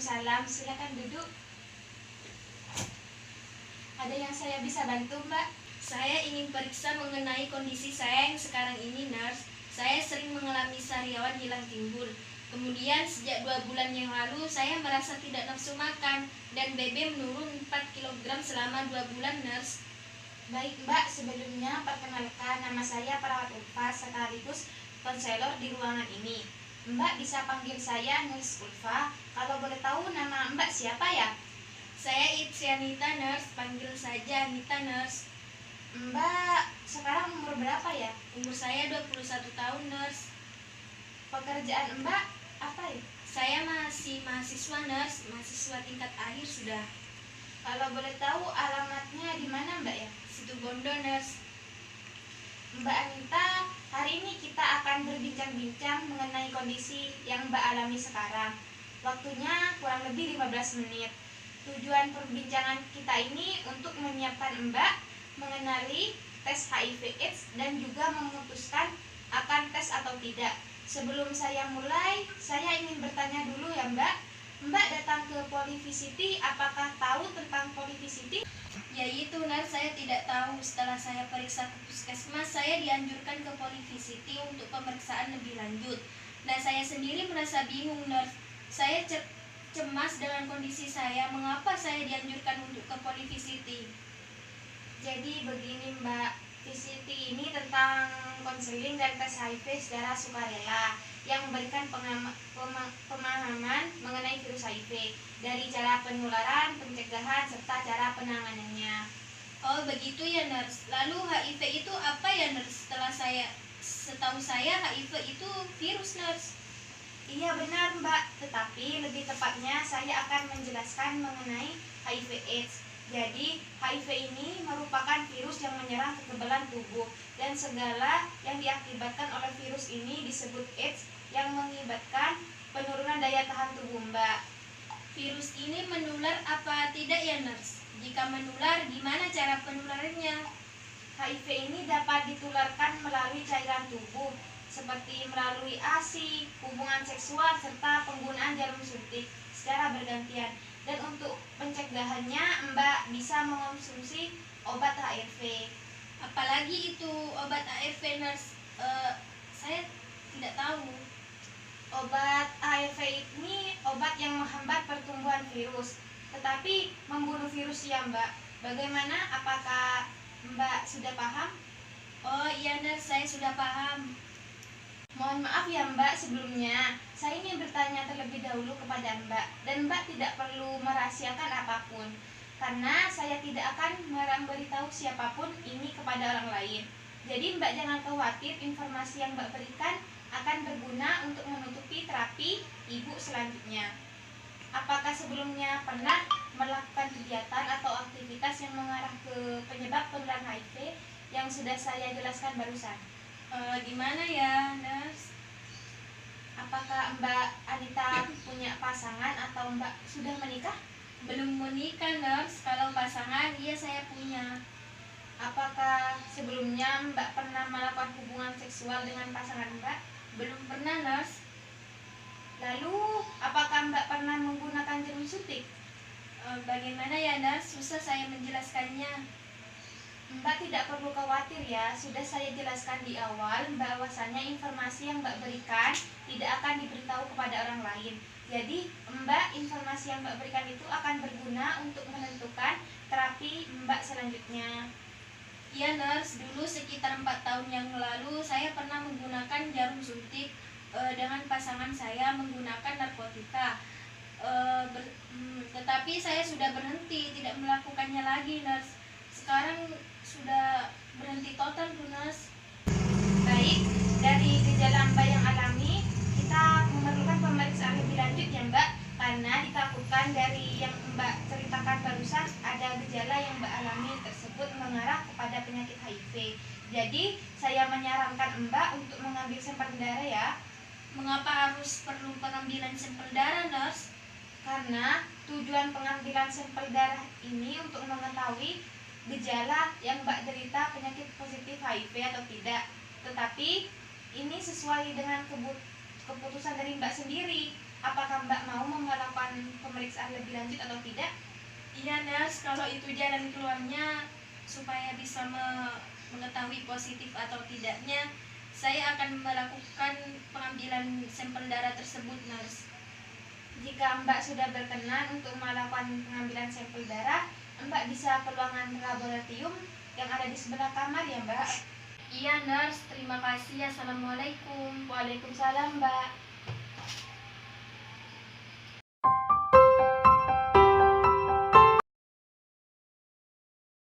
Waalaikumsalam, silakan duduk. Ada yang saya bisa bantu, Mbak? Saya ingin periksa mengenai kondisi saya yang sekarang ini, nurse. Saya sering mengalami sariawan hilang timbul. Kemudian sejak 2 bulan yang lalu saya merasa tidak nafsu makan dan BB menurun 4 kg selama 2 bulan, nurse. Baik, Mbak, sebelumnya perkenalkan, nama saya Perawat Ulfa sekaligus konselor di ruangan ini. Mbak bisa panggil saya Nurse Ulfa. Kalau boleh tahu nama Mbak siapa ya? Saya Itsianita, nurse. Panggil saja Anita, nurse. Mbak sekarang umur berapa ya? Umur saya 21 tahun, nurse. Pekerjaan Mbak apa ya? Saya masih mahasiswa, nurse. Mahasiswa tingkat akhir sudah. Kalau boleh tahu alamatnya di mana, Mbak ya? Situbondo, nurse. Mbak Anita, hari ini kita akan berbincang-bincang mengenai kondisi yang Mbak alami sekarang. Waktunya kurang lebih 15 menit. Tujuan perbincangan kita ini untuk menyiapkan Mbak mengenali tes HIV/AIDS dan juga memutuskan akan tes atau tidak. Sebelum saya mulai, saya ingin bertanya dulu ya Mbak. Mbak datang ke Polivisity, apakah tahu tentang Polivisity? Ya itu, nurse, saya tidak tahu. Setelah saya periksa ke puskesmas, saya dianjurkan ke Polivisity untuk pemeriksaan lebih lanjut. Nah, saya sendiri merasa bingung, nurse. Saya cemas dengan kondisi saya. Mengapa saya dianjurkan untuk ke Polivisity? Jadi begini Mbak, VCT ini tentang konseling dan tes HIV secara sukarela yang memberikan pemahaman mengenai virus HIV dari cara penularan, pencegahan, serta cara penanganannya. Oh begitu ya, nurse. Lalu HIV itu apa ya, nurse? Setahu saya HIV itu virus, nurse. Iya benar Mbak, tetapi lebih tepatnya saya akan menjelaskan mengenai HIV/AIDS. Jadi HIV ini merupakan virus yang menyerang kekebalan tubuh dan segala yang diakibatkan oleh virus ini disebut AIDS yang mengakibatkan penurunan daya tahan tubuh Mbak. Virus ini menular apa tidak ya, nurse? Jika menular, gimana cara penularannya? HIV ini dapat ditularkan melalui cairan tubuh seperti melalui ASI, hubungan seksual, serta penggunaan jarum suntik secara bergantian. Dan untuk pencegahannya, Mbak bisa mengonsumsi obat HRV. Apalagi itu obat ARV, nurse? Saya tidak tahu. Obat ARV ini obat yang menghambat pertumbuhan virus, tetapi membunuh virus ya Mbak. Bagaimana? Apakah Mbak sudah paham? Oh iya, nurse, saya sudah paham. Mohon maaf ya Mbak sebelumnya, saya ingin bertanya terlebih dahulu kepada Mbak, dan Mbak tidak perlu merahasiakan apapun, karena saya tidak akan memberitahu siapapun ini kepada orang lain. Jadi Mbak jangan khawatir, informasi yang Mbak berikan akan berguna untuk menutupi terapi ibu selanjutnya. Apakah sebelumnya pernah melakukan kegiatan atau aktivitas yang mengarah ke penyebab penularan HIV yang sudah saya jelaskan barusan? Gimana ya, nurse? Apakah Mbak Anita punya pasangan atau Mbak sudah menikah? Belum menikah, nurse. Kalau pasangan, iya saya punya. Apakah sebelumnya Mbak pernah melakukan hubungan seksual dengan pasangan Mbak? Belum pernah, nurse. Lalu, apakah Mbak pernah menggunakan jarum suntik? Bagaimana ya, nurse? Susah saya menjelaskannya. Mbak tidak perlu khawatir ya, sudah saya jelaskan di awal bahwasanya informasi yang Mbak berikan tidak akan diberitahu kepada orang lain. Jadi Mbak, informasi yang Mbak berikan itu akan berguna untuk menentukan terapi Mbak selanjutnya. Iya, nurse, dulu sekitar 4 tahun yang lalu saya pernah menggunakan jarum suntik dengan pasangan saya menggunakan narkotika. Tetapi saya sudah berhenti, tidak melakukannya lagi, nurse. Sekarang sudah berhenti total, nurse. Baik, dari gejala Mbak yang alami, kita memerlukan pemeriksaan lebih lanjut ya Mbak, karena ditakutkan dari yang Mbak ceritakan barusan ada gejala yang Mbak alami tersebut mengarah kepada penyakit HIV. Jadi saya menyarankan Mbak untuk mengambil sampel darah ya. Mengapa harus perlu pengambilan sampel darah, nurse? Karena tujuan pengambilan sampel darah ini untuk mengetahui gejala yang Mbak derita penyakit positif HIV atau tidak. Tetapi ini sesuai dengan keputusan dari Mbak sendiri. Apakah Mbak mau melakukan pemeriksaan lebih lanjut atau tidak? Iya nurse, kalau itu jalan keluarnya supaya bisa mengetahui positif atau tidaknya, saya akan melakukan pengambilan sampel darah tersebut nurse. Jika Mbak sudah berkenan untuk melakukan pengambilan sampel darah, Mbak bisa ke ruangan laboratorium yang ada di sebelah kamar ya Mbak. Iya nurse, terima kasih. Assalamualaikum. Waalaikumsalam Mbak.